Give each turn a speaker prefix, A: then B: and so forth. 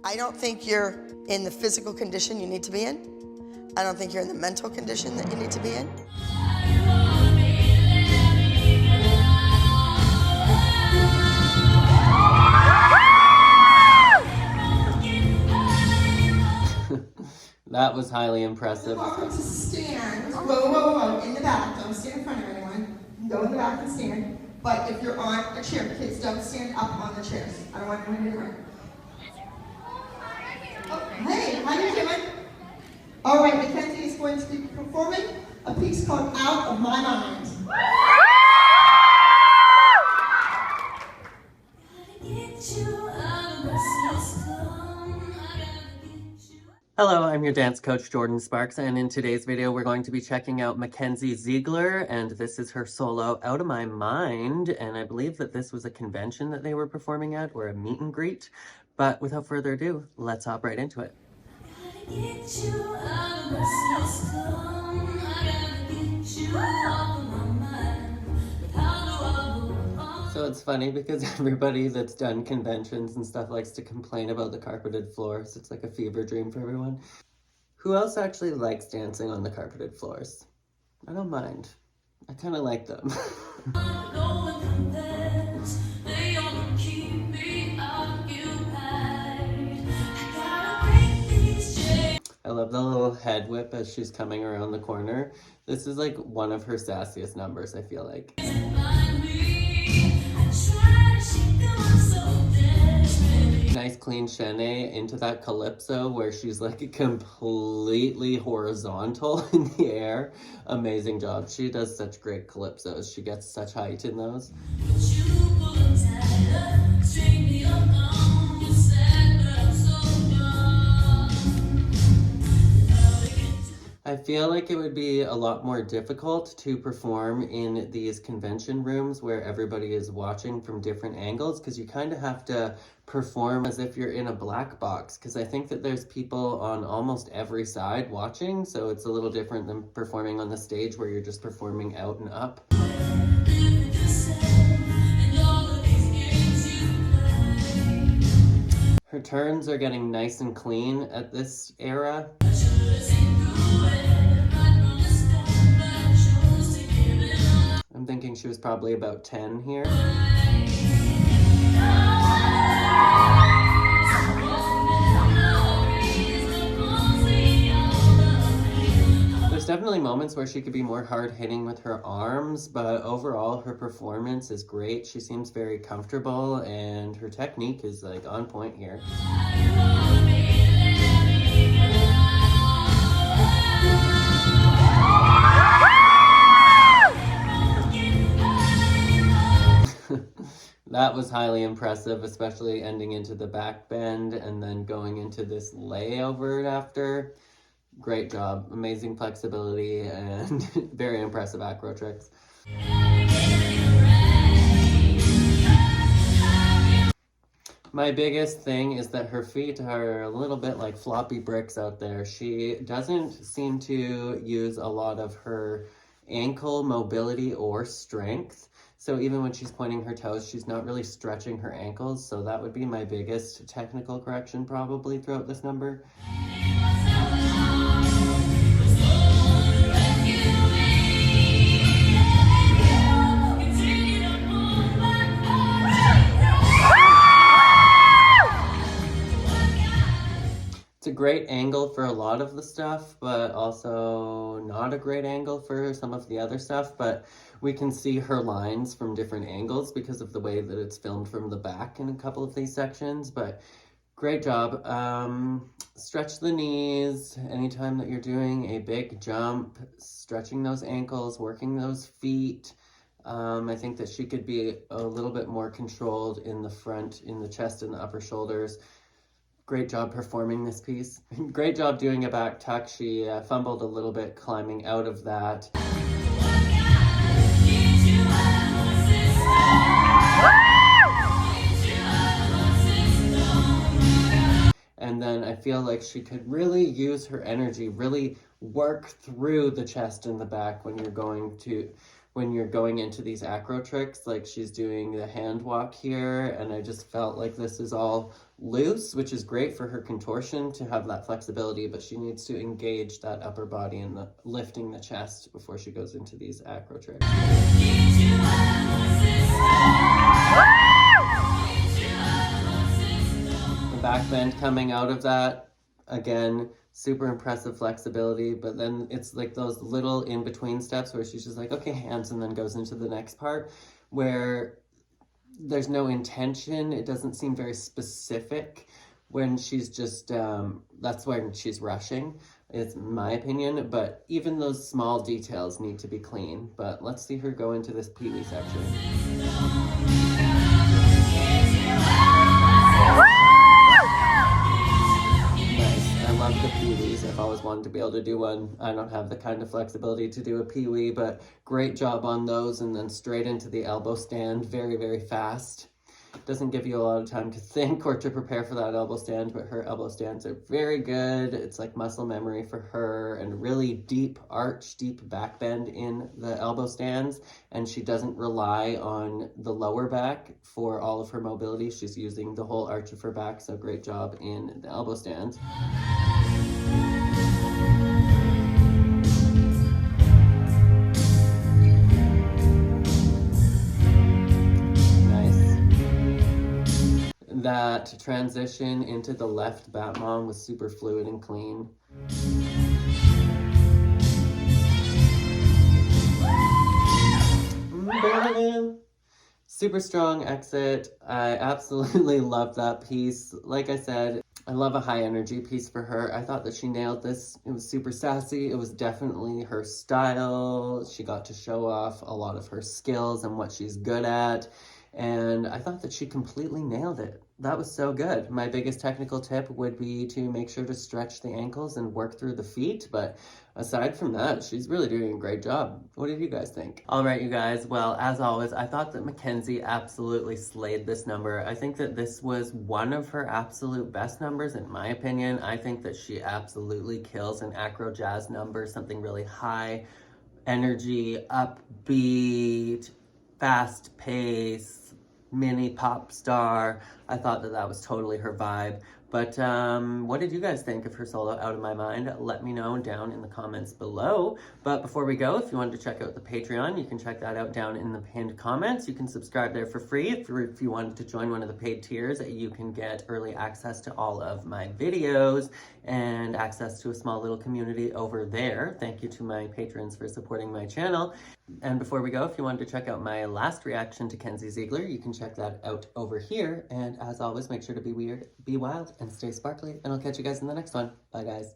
A: I don't think you're in the physical condition you need to be in. I don't think you're in the mental condition that you need to be in.
B: That was highly impressive.
A: You're welcome to stand. Whoa, in the back. Don't stand in front of anyone. Go in the back and stand. But if you're on a chair, kids, don't stand up on the chairs. I don't want anyone to hurt. Oh, hey, how you doing? All right, Mackenzie is going to be performing a piece called Out of My Mind.
B: Hello, I'm your dance coach, Jordan Sparks, and in today's video, we're going to be checking out KENZIE ZIEGLER, and this is her solo, Out of My Mind, and I believe that this was a convention that they were performing at, or a meet and greet, but without further ado, let's hop right into it. So it's funny because everybody that's done conventions and stuff likes to complain about the carpeted floors. It's like a fever dream for everyone. Who else actually likes dancing on the carpeted floors? I don't mind. I kind of like them. I love the little head whip as she's coming around the corner. This is like one of her sassiest numbers, I feel like. Nice clean chaîné into that calypso where she's like completely horizontal in the air. Amazing job. She does such great calypsos. She gets such height in those. I feel like it would be a lot more difficult to perform in these convention rooms where everybody is watching from different angles, because you kind of have to perform as if you're in a black box, because I think that there's people on almost every side watching, so it's a little different than performing on the stage where you're just performing out and up. Her turns are getting nice and clean at this era. I'm thinking she was probably about 10 here. There's definitely moments where she could be more hard-hitting with her arms, but overall her performance is great. She seems very comfortable and her technique is like on point here. That was highly impressive, especially ending into the back bend and then going into this layover after. Great job. Amazing flexibility and very impressive acro tricks. My biggest thing is that her feet are a little bit like floppy bricks out there. She doesn't seem to use a lot of her ankle mobility or strength. So even when she's pointing her toes, she's not really stretching her ankles. So that would be my biggest technical correction probably throughout this number. It's a great angle for a lot of the stuff, but also not a great angle for some of the other stuff. But we can see her lines from different angles because of the way that it's filmed from the back in a couple of these sections. But great job. Stretch the knees anytime that you're doing a big jump, stretching those ankles, working those feet. I think that she could be a little bit more controlled in the front, in the chest and the upper shoulders. Great job performing this piece. Great job doing a back tuck. She fumbled a little bit climbing out of that. And then I feel like she could really use her energy, really work through the chest and the back when you're going to when you're going into these acro tricks, like she's doing the hand walk here, and I just felt like this is all loose, which is great for her contortion to have that flexibility, but she needs to engage that upper body and the lifting the chest before she goes into these acro tricks. The back bend coming out of that, again, super impressive flexibility, but then it's like those little in-between steps where she's just like, okay, hands, and then goes into the next part where there's no intention. It doesn't seem very specific when she's just, that's when she's rushing, is my opinion, but even those small details need to be clean. But let's see her go into this Pee-wee section. Love the Pee-wees. I've always wanted to be able to do one. I don't have the kind of flexibility to do a Pee-wee, but great job on those, and then straight into the elbow stand very, very fast. Doesn't give you a lot of time to think or to prepare for that elbow stand, but her elbow stands are very good. It's like muscle memory for her, and really deep arch, deep back bend in the elbow stands, and she doesn't rely on the lower back for all of her mobility. She's using the whole arch of her back, so great job in the elbow stands. That transition into the left Batmom was super fluid and clean. Super strong exit. I absolutely love that piece. Like I said, I love a high energy piece for her. I thought that she nailed this. It was super sassy. It was definitely her style. She got to show off a lot of her skills and what she's good at. And I thought that she completely nailed it. That was so good. My biggest technical tip would be to make sure to stretch the ankles and work through the feet. But aside from that, she's really doing a great job. What did you guys think? All right, you guys. Well, as always, I thought that Mackenzie absolutely slayed this number. I think that this was one of her absolute best numbers, in my opinion. I think that she absolutely kills an acro jazz number, something really high energy, upbeat, fast pace, mini pop star. I thought that that was totally her vibe. But what did you guys think of her solo Out of My Mind? Let me know down in the comments below. But before we go, if you wanted to check out the Patreon, you can check that out down in the pinned comments. You can subscribe there for free. If you wanted to join one of the paid tiers, you can get early access to all of my videos and access to a small little community over there. Thank you to my patrons for supporting my channel. And before we go, if you wanted to check out my last reaction to Kenzie Ziegler, you can check that out over here. And as always, make sure to be weird, be wild, and stay sparkly. And I'll catch you guys in the next one. Bye, guys.